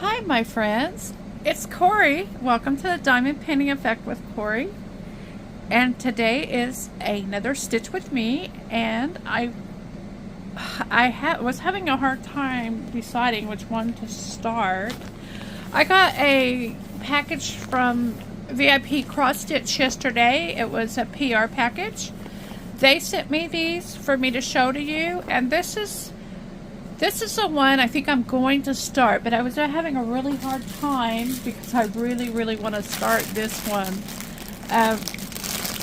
Hi, my friends. It's Cori. Welcome to the Diamond Painting Effect with Cori. And today is another stitch with me. And I was having a hard time deciding which one to start. I got a package from VIP Cross Stitch yesterday. It was a PR package. They sent me these for me to show to you, and this is the one I think I'm going to start, but I was having a really hard time because I really want to start this one.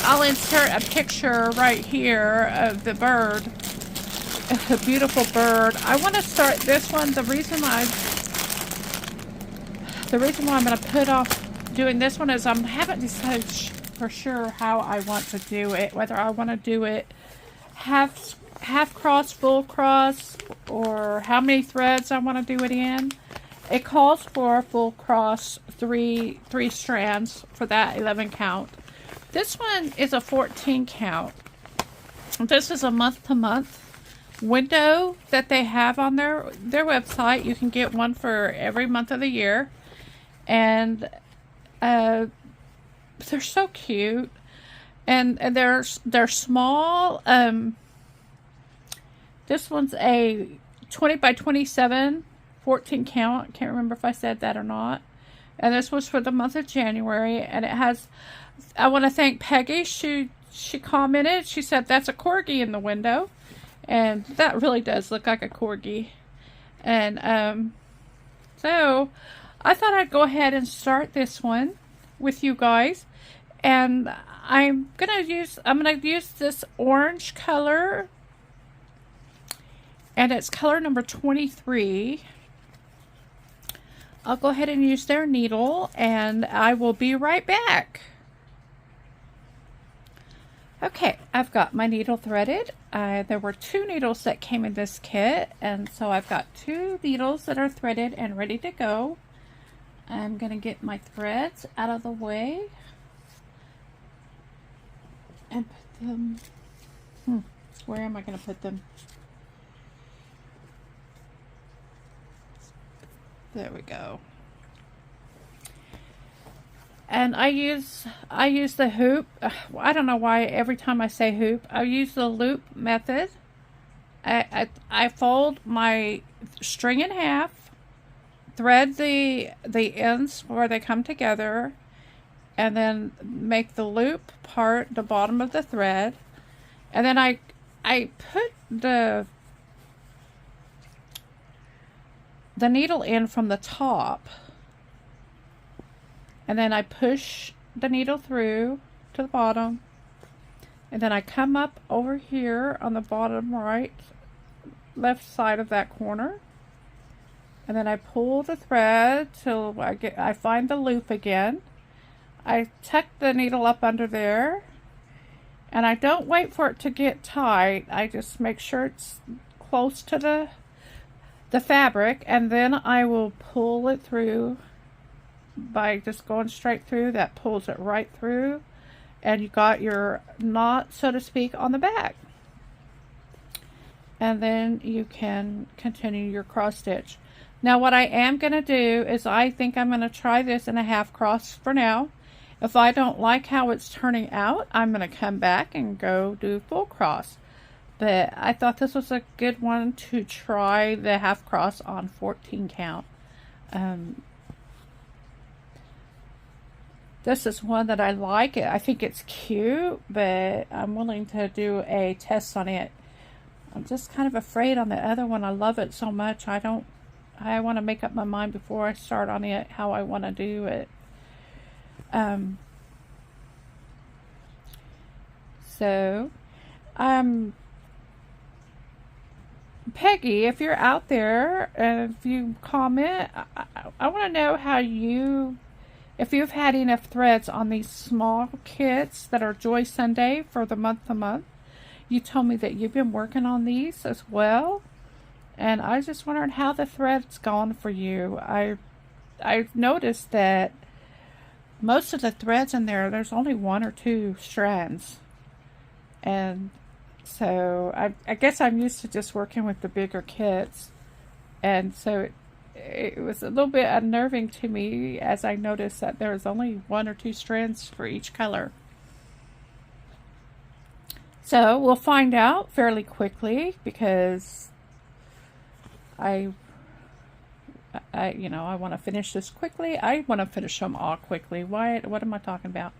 I'll insert a picture right here of the bird. A beautiful bird. I want to start this one. The reason why I'm going to put off doing this one is I haven't decided for sure how I want to do it. Whether I want to do it half cross, full cross, or how many threads I want to do it in. It calls for a full cross, three strands for that 11 count. This one is a 14 count. This is a month-to-month window that they have on their website. You can get one for every month of the year, and they're so cute, and they're small. This one's a 20 by 27, 14 count. Can't remember if I said that or not. And this was for the month of January. And it has, I want to thank Peggy. She commented. She said, that's a corgi in the window. And that really does look like a corgi. And so I thought I'd go ahead and start this one with you guys. And I'm gonna use this orange color. And it's color number 23. I'll go ahead and use their needle, and I will be right back. Okay, I've got my needle threaded. There were 2 needles that came in this kit, and so I've got 2 needles that are threaded and ready to go. I'm going to get my threads out of the way and put them, where am I going to put them? There we go. And I use the hoop. I don't know why every time I say hoop, I use the loop method. I fold my string in half, thread the ends where they come together, and then make the loop part the bottom of the thread. And then I put the needle in from the top, and then I push the needle through to the bottom, and then I come up over here on the bottom left side of that corner, and then I pull the thread till I find the loop again. I tuck the needle up under there, and I don't wait for it to get tight. I just make sure it's close to the fabric, and then I will pull it through by just going straight through. That pulls it right through, and you got your knot, so to speak, on the back. And then you can continue your cross stitch. Now what I am going to do is I think I'm going to try this in a half cross for now. If I don't like how it's turning out, I'm going to come back and go do full cross. But I thought this was a good one to try the half cross on 14 count. This is one that I like. I think it's cute, but I'm willing to do a test on it. I'm just kind of afraid on the other one. I love it so much. I want to make up my mind before I start on it how I want to do it. Peggy, if you're out there and if you comment, I want to know if you've had enough threads on these small kits that are Joy Sunday for the month to month. You told me that you've been working on these as well, and I was just wondering how the thread's gone for you. I've noticed that most of the threads in there's only 1 or 2 strands, and so I guess I'm used to just working with the bigger kits, and so it was a little bit unnerving to me as I noticed that there was only 1 or 2 strands for each color. So we'll find out fairly quickly because I want to finish this quickly. I want to finish them all quickly. What am I talking about?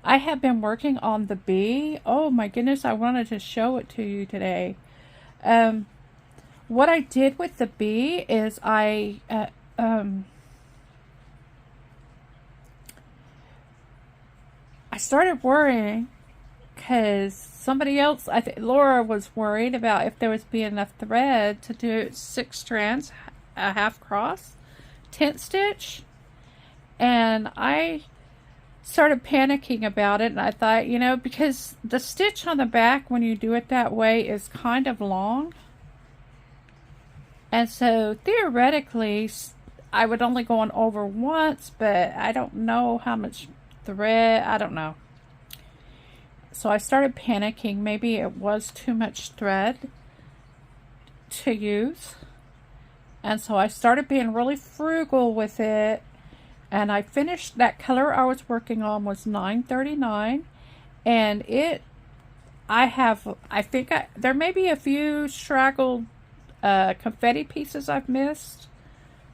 I have been working on the bee. Oh my goodness, I wanted to show it to you today. What I did with the bee is I started worrying because somebody else, I think Laura, was worried about if there was be enough thread to do 6 strands, a half cross, tent stitch, and I started panicking about it. And I thought, because the stitch on the back when you do it that way is kind of long, and so theoretically I would only go on over once, but I don't know how much thread, I don't know. So I started panicking. Maybe it was too much thread to use. And so I started being really frugal with it. And I finished, that color I was working on was 939. And there may be a few straggled confetti pieces I've missed,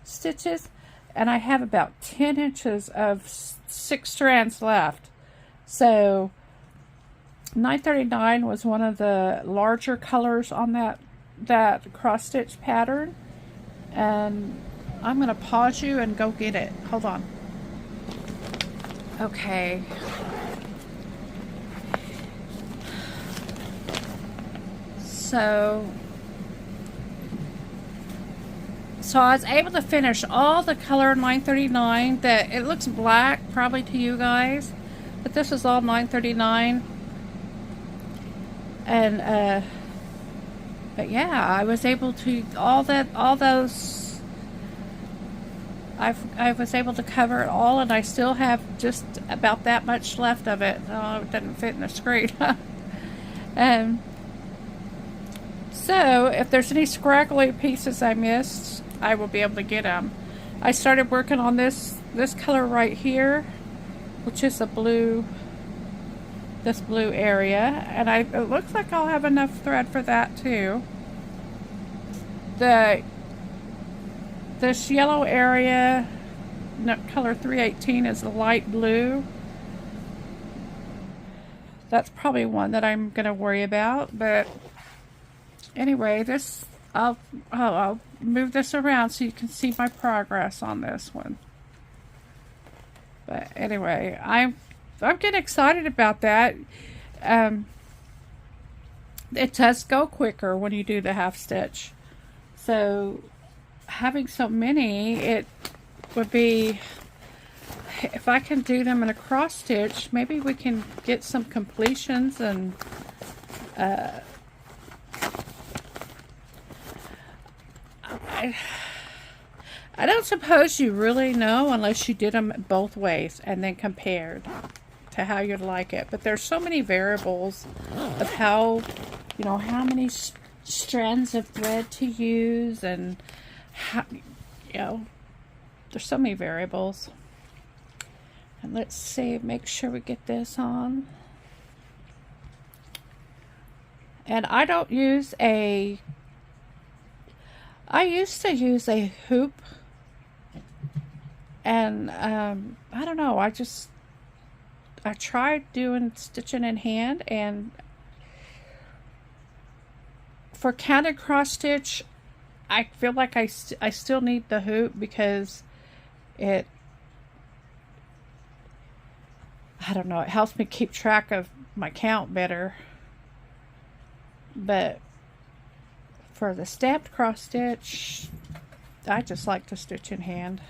stitches. And I have about 10 inches of 6 strands left. So 939 was one of the larger colors on that cross stitch pattern, and I'm going to pause you and go get it. Hold on. Okay. So I was able to finish all the color 939. That it looks black probably to you guys, but this is all 939. And but yeah, I was able to I was able to cover it all, and I still have just about that much left of it. Oh, it doesn't fit in the screen. So if there's any scraggly pieces I missed, I will be able to get them. I started working on this color right here, which is a blue, this blue area, and it looks like I'll have enough thread for that too. This yellow area, color 318, is a light blue. That's probably one that I'm going to worry about, but anyway, I'll move this around so you can see my progress on this one. But anyway, I'm getting excited about that. It does go quicker when you do the half stitch. So having so many, it would be, if I can do them in a cross stitch, maybe we can get some completions. And I don't suppose you really know unless you did them both ways and then compared to how you'd like it. But there's so many variables of how many strands of thread to use, and how, there's so many variables. And let's see, make sure we get this on. And I don't use I used to use a hoop, and I don't know, I tried doing stitching in hand, and for counted cross stitch, I feel like I still need the hoop because I don't know, it helps me keep track of my count better. But for the stamped cross stitch, I just like to stitch in hand.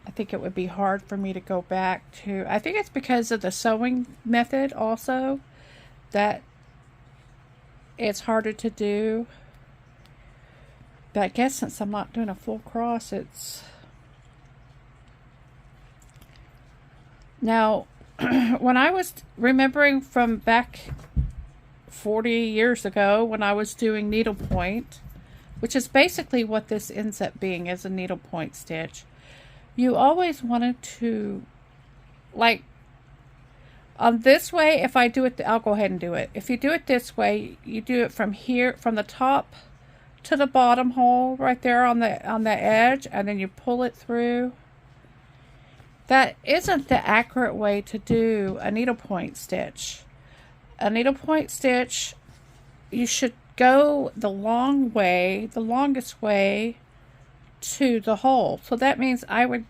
I think it would be hard for me to go back to, I think it's because of the sewing method also, that it's harder to do. But I guess since I'm not doing a full cross, it's... Now, when I was remembering from back 40 years ago when I was doing needlepoint, which is basically what this ends up being, is a needlepoint stitch. You always wanted to, like, on this way, if I do it, I'll go ahead and do it. If you do it this way, you do it from here, from the top to the bottom hole right there on the edge, and then you pull it through. That isn't the accurate way to do a needlepoint stitch. A needlepoint stitch, you should go the long way, the longest way to the hole. So that means I would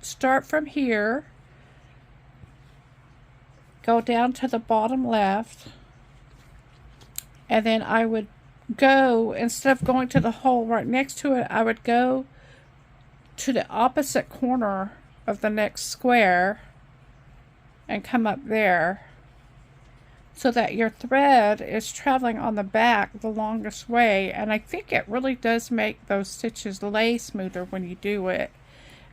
start from here, go down to the bottom left, and then I would go, instead of going to the hole right next to it, I would go to the opposite corner of the next square and come up there, so that your thread is traveling on the back the longest way. And I think it really does make those stitches lay smoother when you do it.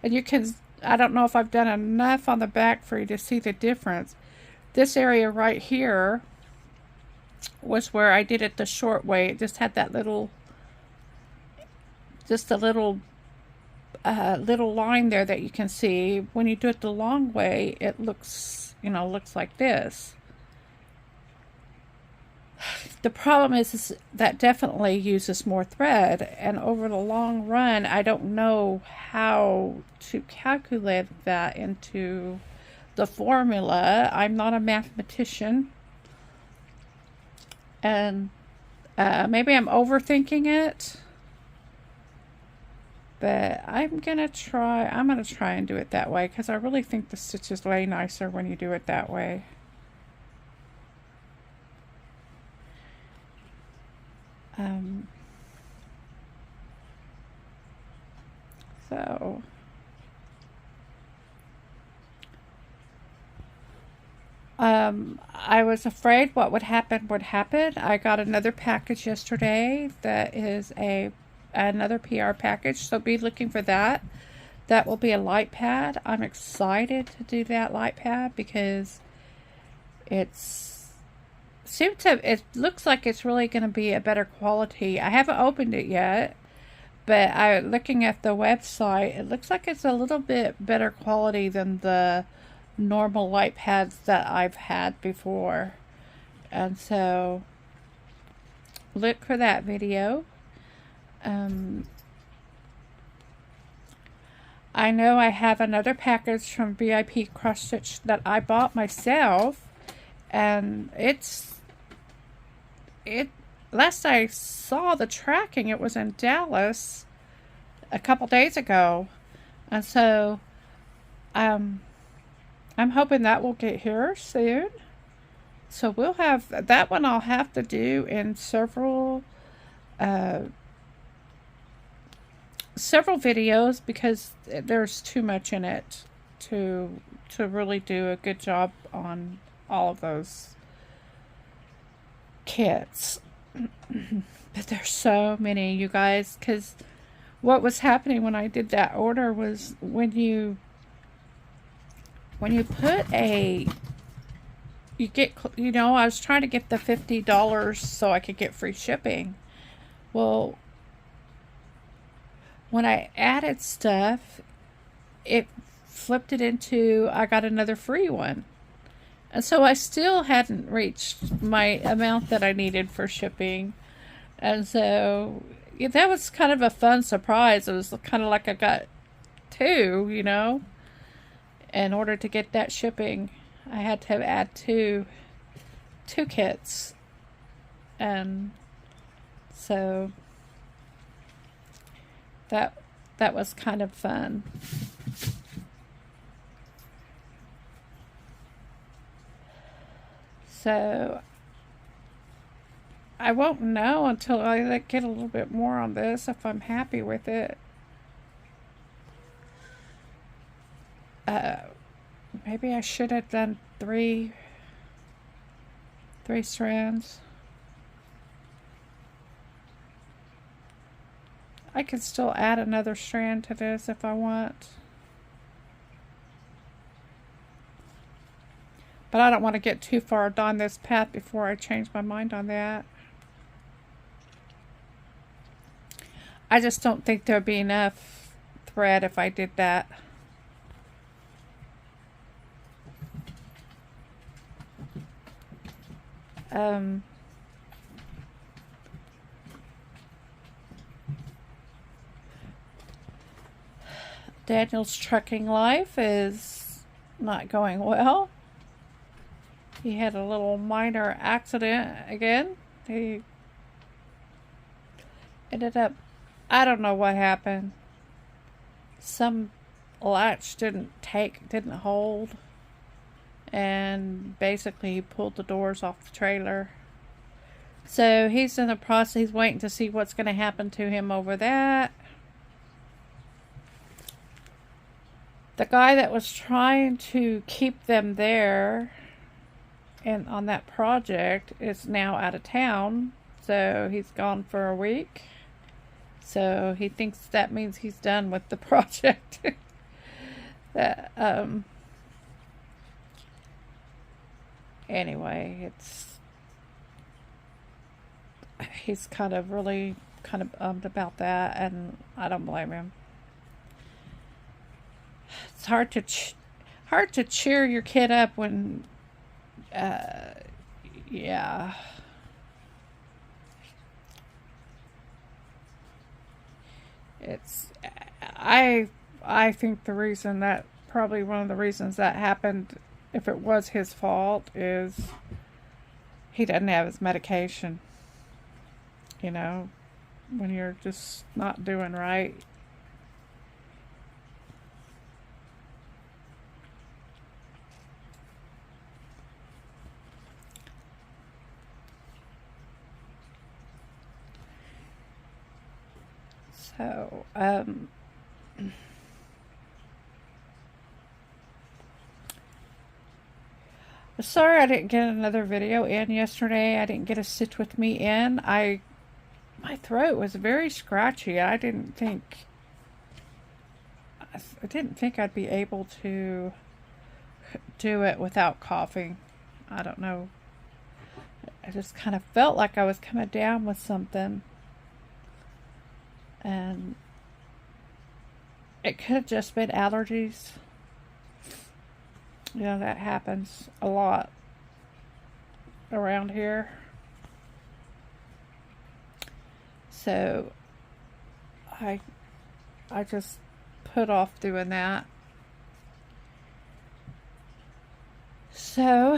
And you can, I don't know if I've done enough on the back for you to see the difference. This area right here was where I did it the short way. It just had that little, just a little line there that you can see. When you do it the long way, it looks, you know, looks like this. The problem is that definitely uses more thread, and over the long run, I don't know how to calculate that into the formula. I'm not a mathematician, and maybe I'm overthinking it, but I'm gonna try and do it that way, because I really think the stitches lay nicer when you do it that way. So I was afraid what would happen would happen. I got another package yesterday that is another PR package, so be looking for that. That will be a light pad. I'm excited to do that light pad because it looks like it's really going to be a better quality. I haven't opened it yet, but looking at the website, it looks like it's a little bit better quality than the normal light pads that I've had before. And so look for that video. I know I have another package from VIP Cross Stitch that I bought myself, and last I saw the tracking, it was in Dallas a couple days ago, and so I'm hoping that will get here soon. So we'll have that one. I'll have to do in several videos, because there's too much in it to really do a good job on all of those kits. But there's so many, you guys, because what was happening when I did that order was when you put I was trying to get the $50 so I could get free shipping. Well, when I added stuff, it flipped it into I got another free one. And so I still hadn't reached my amount that I needed for shipping. And so that was kind of a fun surprise. It was kind of like I got two, In order to get that shipping, I had to add two kits. And so that was kind of fun. So I won't know until I get a little bit more on this if I'm happy with it. Maybe I should have done three strands. I can still add another strand to this if I want. But I don't want to get too far down this path before I change my mind on that. I just don't think there'd be enough thread if I did that. Daniel's trucking life is not going well. He had a little minor accident again. He ended up, I don't know what happened. Some latch didn't hold, and basically he pulled the doors off the trailer. So he's in the process, he's waiting to see what's going to happen to him over that. The guy that was trying to keep them there and on that project is now out of town, so he's gone for a week. So he thinks that means he's done with the project. That anyway, he's really kind of bummed about that, and I don't blame him. It's hard to cheer your kid up when yeah. I think the reason that, probably one of the reasons that happened, if it was his fault, is he doesn't have his medication. You know, when you're just not doing right. So, sorry I didn't get another video in yesterday. I didn't get a sit with me in. My throat was very scratchy. I didn't think I'd be able to do it without coughing. I don't know. I just kind of felt like I was coming down with something. And it could have just been allergies. You know, that happens a lot around here. So I just put off doing that. So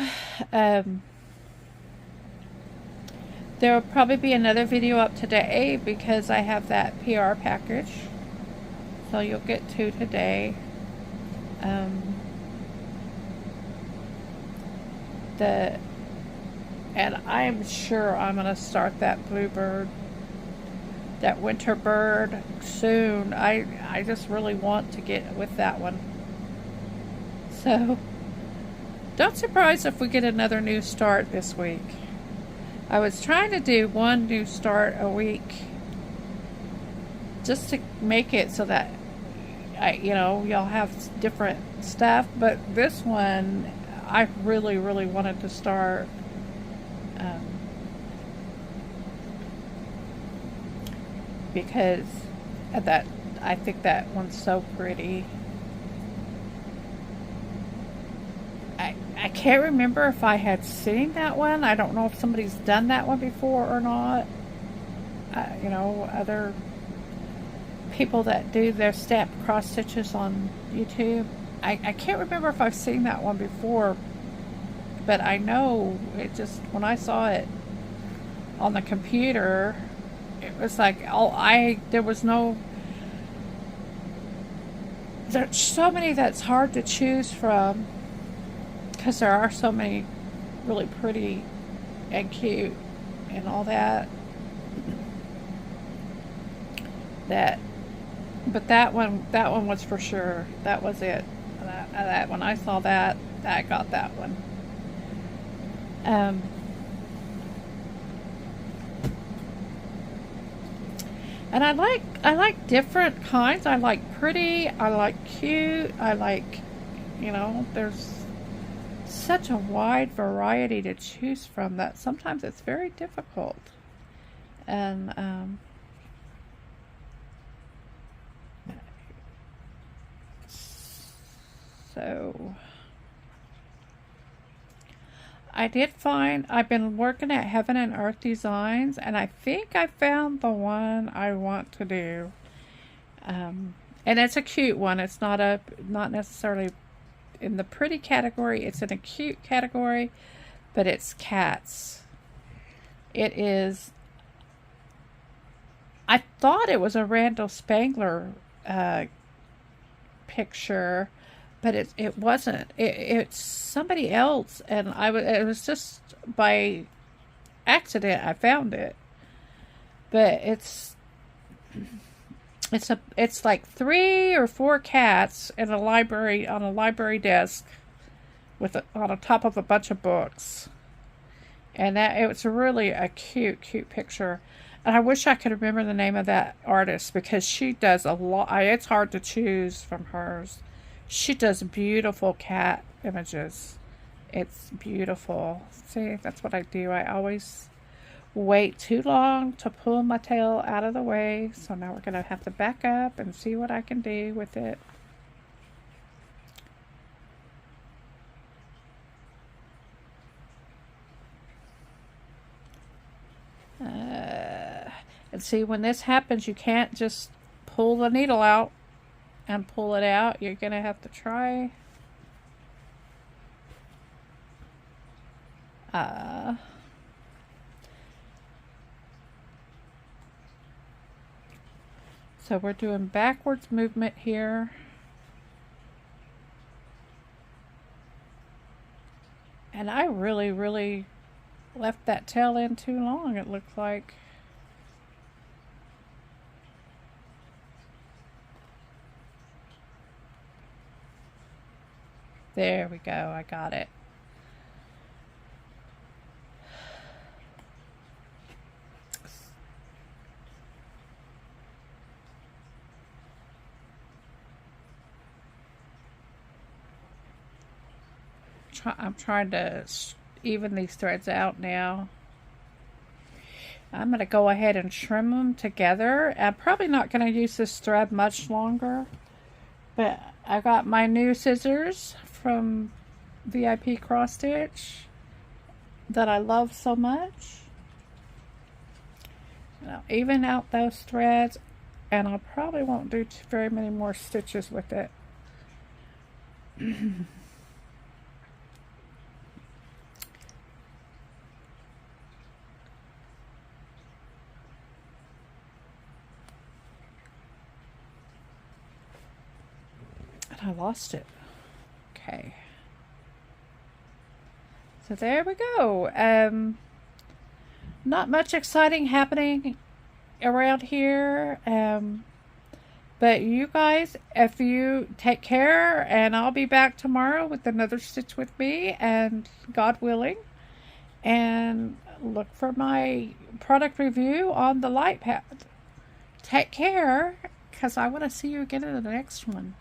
there will probably be another video up today because I have that PR package. So you'll get two today. And I'm sure I'm going to start that bluebird, that winter bird soon. I just really want to get with that one. So don't surprise if we get another new start this week. I was trying to do one new start a week just to make it so that y'all have different stuff, but this one I really wanted to start because I think that one's so pretty. I can't remember if I had seen that one. I don't know if somebody's done that one before or not. Other people that do their stamped cross stitches on YouTube. I can't remember if I've seen that one before, but I know it just, when I saw it on the computer, it was like, there's so many that's hard to choose from, because there are so many really pretty and cute and all that. But that one was for sure. That was it. That when I saw that, I got that one. And I like different kinds. I like pretty. I like cute. I like, there's such a wide variety to choose from that sometimes it's very difficult. And So I did find, I've been working at Heaven and Earth Designs, and I think I found the one I want to do. And it's a cute one. It's not necessarily in the pretty category. It's in a cute category, but it's cats. It is, I thought it was a Randall Spangler picture, but it wasn't. It's somebody else, and it was just by accident I found it. But it's like 3 or 4 cats in a library, on a library desk on the top of a bunch of books. And it's really a cute picture. And I wish I could remember the name of that artist, because she does a lot. It's hard to choose from hers. She does beautiful cat images. It's beautiful. See, that's what I do. I always wait too long to pull my tail out of the way. So now we're going to have to back up and see what I can do with it. And see, when this happens, you can't just pull the needle out and pull it out. You're going to have to try. So we're doing backwards movement here. And I really left that tail in too long, it looked like. There we go, I got it. I'm trying to even these threads out now. I'm going to go ahead and trim them together. I'm probably not going to use this thread much longer, but I got my new scissors from VIP Cross Stitch that I love so much. And I'll even out those threads, and I probably won't do very many more stitches with it. I lost it. Okay. So there we go. Not much exciting happening around here. But you guys, if you take care, and I'll be back tomorrow with another Stitch with me, and God willing. And look for my product review on the light pad. Take care, because I want to see you again in the next one.